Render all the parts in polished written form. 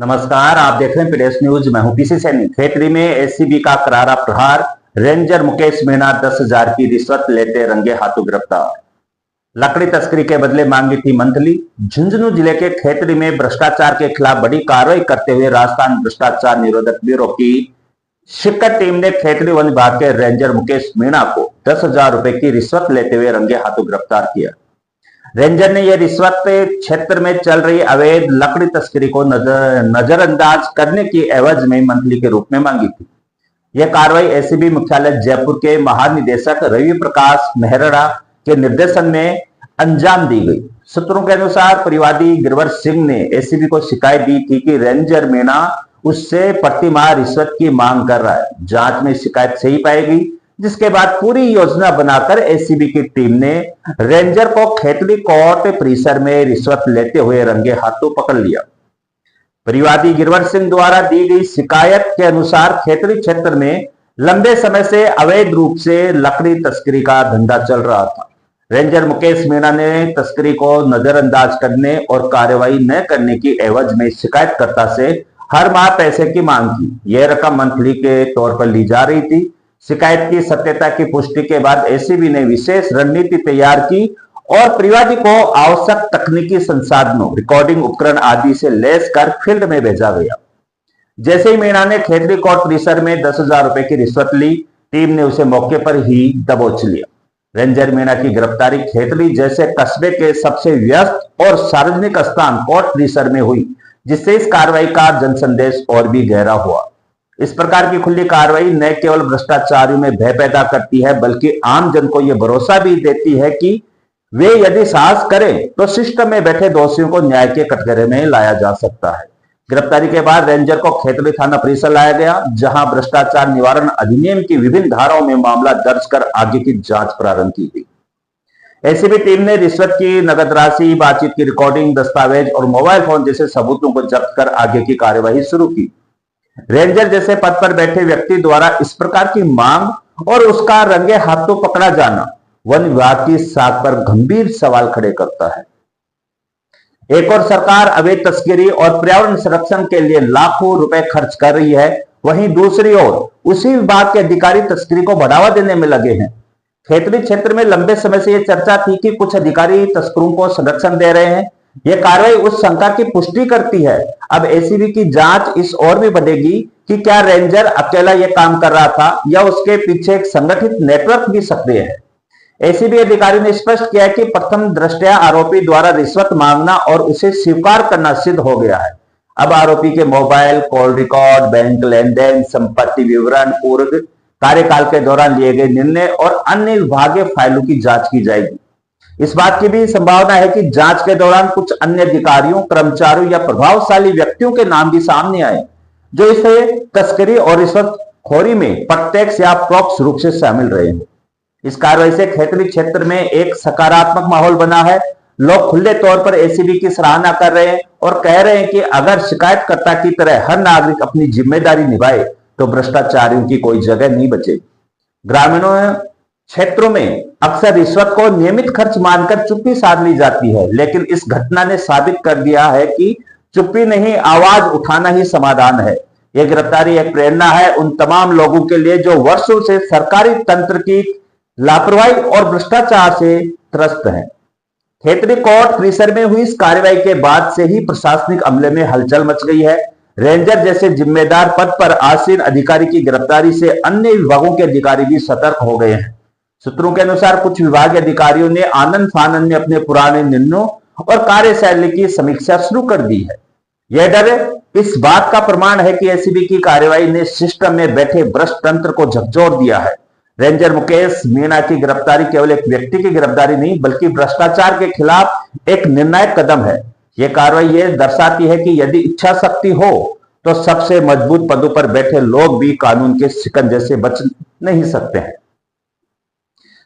नमस्कार, आप देख रहे हैं पीडीएस न्यूज। मैं हूं पीसी सैनी। खेतड़ी में एसीबी का करारा प्रहार। रेंजर मुकेश मीणा 10,000 की रिश्वत लेते रंगे हाथों गिरफ्तार। लकड़ी तस्करी के बदले मांगी थी मंथली। झुंझुनू जिले के खेतड़ी में भ्रष्टाचार के खिलाफ बड़ी कार्रवाई करते हुए राजस्थान भ्रष्टाचार निरोधक ब्यूरो की शिक्कर टीम ने खेतड़ी वन विभाग के रेंजर मुकेश मीणा को 10,000 रुपए की रिश्वत लेते हुए रंगे हाथों गिरफ्तार किया। रेंजर ने यह रिश्वत क्षेत्र में चल रही अवैध लकड़ी तस्करी को नजरअंदाज करने की एवज में मंथली के रूप में मांगी थी। यह कार्रवाई एसीबी मुख्यालय जयपुर के महानिदेशक रवि प्रकाश मेहरा के निर्देशन में अंजाम दी गई। सूत्रों के अनुसार परिवादी गिरवर सिंह ने एसीबी को शिकायत दी थी कि रेंजर मीणा उससे प्रतिमाह रिश्वत की मांग कर रहा है। जांच में शिकायत सही पाई गई, जिसके बाद पूरी योजना बनाकर एसीबी की टीम ने रेंजर को खेतड़ी कोर्ट परिसर में रिश्वत लेते हुए रंगे हाथों पकड़ लिया। परिवादी गिरवर सिंह द्वारा दी गई शिकायत के अनुसार खेतड़ी क्षेत्र में लंबे समय से अवैध रूप से लकड़ी तस्करी का धंधा चल रहा था। रेंजर मुकेश मीणा ने तस्करी को नजरअंदाज करने और कार्रवाई न करने की एवज में शिकायतकर्ता से हर माह पैसे की मांग की। यह रकम मंथली के तौर पर ली जा रही थी। शिकायत की सत्यता की पुष्टि के बाद एसीबी ने विशेष रणनीति तैयार की और परिवादी को आवश्यक तकनीकी संसाधनों, रिकॉर्डिंग उपकरण आदि से लैस कर फील्ड में भेजा गया। जैसे ही मीणा ने खेतड़ी कोर्ट परिसर में 10,000 रुपए की रिश्वत ली, टीम ने उसे मौके पर ही दबोच लिया। रेंजर मीणा की गिरफ्तारी खेतड़ी जैसे कस्बे के सबसे व्यस्त और सार्वजनिक स्थान कोर्ट परिसर में हुई, जिससे इस कार्रवाई का जनसंदेश और भी गहरा हुआ। इस प्रकार की खुली कार्रवाई न केवल भ्रष्टाचारियों में भय पैदा करती है, बल्कि आम जन को यह भरोसा भी देती है कि वे यदि साहस करें तो सिस्टम में बैठे दोषियों को न्याय के कटघरे में लाया जा सकता है। गिरफ्तारी के बाद रेंजर को खेतड़ी थाना परिसर लाया गया, जहां भ्रष्टाचार निवारण अधिनियम की विभिन्न धाराओं में मामला दर्ज कर आगे की जांच प्रारंभ की गई। एसीबी टीम ने रिश्वत की नगद राशि, बातचीत की रिकॉर्डिंग, दस्तावेज और मोबाइल फोन जैसे सबूतों को जब्त कर आगे की कार्यवाही शुरू की। रेंजर जैसे पद पर बैठे व्यक्ति द्वारा इस प्रकार की मांग और उसका रंगे हाथों पकड़ा जाना वन विभाग की साख पर गंभीर सवाल खड़े करता है। एक और सरकार अवैध तस्करी और पर्यावरण संरक्षण के लिए लाखों रुपए खर्च कर रही है, वहीं दूसरी ओर उसी विभाग के अधिकारी तस्करी को बढ़ावा देने में लगे हैं। खेतड़ी क्षेत्र में लंबे समय से यह चर्चा थी कि कुछ अधिकारी तस्करों को संरक्षण दे रहे हैं। यह कार्रवाई उस शंका की पुष्टि करती है। अब एसीबी की जांच इस ओर भी बढ़ेगी कि क्या रेंजर अकेला यह काम कर रहा था या उसके पीछे एक संगठित नेटवर्क भी सक्रिय है। एसीबी अधिकारी ने स्पष्ट किया कि प्रथम दृष्टया आरोपी द्वारा रिश्वत मांगना और उसे स्वीकार करना सिद्ध हो गया है। अब आरोपी के मोबाइल, कॉल रिकॉर्ड, बैंक लेन देन, संपत्ति विवरण, पूर्व कार्यकाल के दौरान लिए गए निर्णय और अन्य विभागीय फाइलों की जांच की जाएगी। इस बात की भी संभावना है कि जांच के दौरान कुछ अन्य अधिकारियों, कर्मचारियों या प्रभावशाली व्यक्तियों के नाम भी सामने आए, जो इसे तस्करी और रिश्वतखोरी में प्रत्यक्ष या परोक्ष रूप से शामिल रहे हैं। इस कार्रवाई से खेतड़ी क्षेत्र में एक सकारात्मक माहौल बना है। लोग खुले तौर पर एसीबी की सराहना कर रहे हैं और कह रहे हैं कि अगर शिकायतकर्ता की तरह हर नागरिक अपनी जिम्मेदारी निभाए तो भ्रष्टाचारियों की कोई जगह नहीं बचेगी। ग्रामीणों क्षेत्रों में अक्सर रिश्वत को नियमित खर्च मानकर चुप्पी साध ली जाती है, लेकिन इस घटना ने साबित कर दिया है कि चुप्पी नहीं, आवाज उठाना ही समाधान है। यह गिरफ्तारी एक प्रेरणा है उन तमाम लोगों के लिए जो वर्षों से सरकारी तंत्र की लापरवाही और भ्रष्टाचार से त्रस्त हैं। खेतड़ी कोर्ट परिसर में हुई इस कार्रवाई के बाद से ही प्रशासनिक अमले में हलचल मच गई है। रेंजर जैसे जिम्मेदार पद पर आसीन अधिकारी की गिरफ्तारी से अन्य विभागों के अधिकारी भी सतर्क हो गए हैं। सूत्रों के अनुसार कुछ विभागीय अधिकारियों ने आनंद फानंद में अपने पुराने निर्णयों और कार्यशैली की समीक्षा शुरू कर दी है। यह डर इस बात का प्रमाण है कि एसीबी की कार्रवाई ने सिस्टम में बैठे भ्रष्ट तंत्र को झकझोर दिया है। रेंजर मुकेश मीणा की गिरफ्तारी केवल एक व्यक्ति की गिरफ्तारी नहीं, बल्कि भ्रष्टाचार के खिलाफ एक निर्णायक कदम है। यह कार्रवाई यह दर्शाती है कि यदि इच्छा शक्ति हो तो सबसे मजबूत पदों पर बैठे लोग भी कानून के शिकंजे से बच नहीं सकते हैं।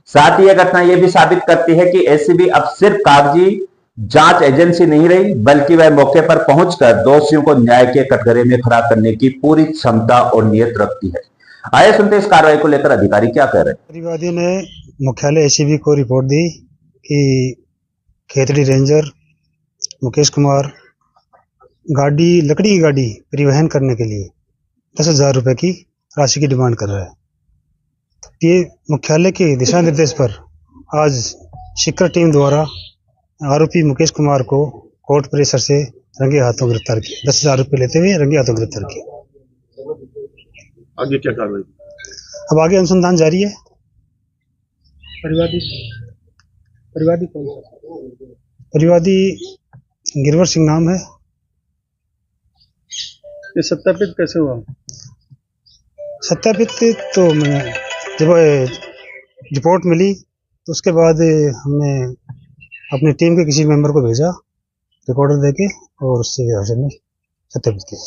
साथ ही यह घटना यह भी साबित करती है कि एसीबी अब सिर्फ कागजी जांच एजेंसी नहीं रही, बल्कि वह मौके पर पहुंचकर दोषियों को न्याय के कटघरे में खड़ा करने की पूरी क्षमता और नियत रखती है। आइए सुनते इस कार्रवाई को लेकर अधिकारी क्या कह रहे हैं। परिवादी ने मुख्यालय एसीबी को रिपोर्ट दी कि खेतड़ी रेंजर मुकेश कुमार गाड़ी लकड़ी की गाड़ी परिवहन करने के लिए 10,000 रुपये की राशि की डिमांड कर रहा है। ये मुख्यालय के दिशा निर्देश पर आज शिकर टीम द्वारा आरोपी मुकेश कुमार को कोर्ट परिसर से रंगे हाथों गिरफ्तार किया। 10,000 रुपये लेते हुए रंगे हाथों गिरफ्तार किया। आगे क्या कार्रवाई? अब आगे अनुसंधान जारी है। परिवादी कौन सा? परिवादी गिरवर सिंह नाम है। ये सत्यापित कैसे हुआ? सत्यापित तो मैंने जब रिपोर्ट मिली तो उसके बाद हमने अपनी टीम के किसी मेंबर को भेजा रिकॉर्डर देके और उससे सत्यापित किया।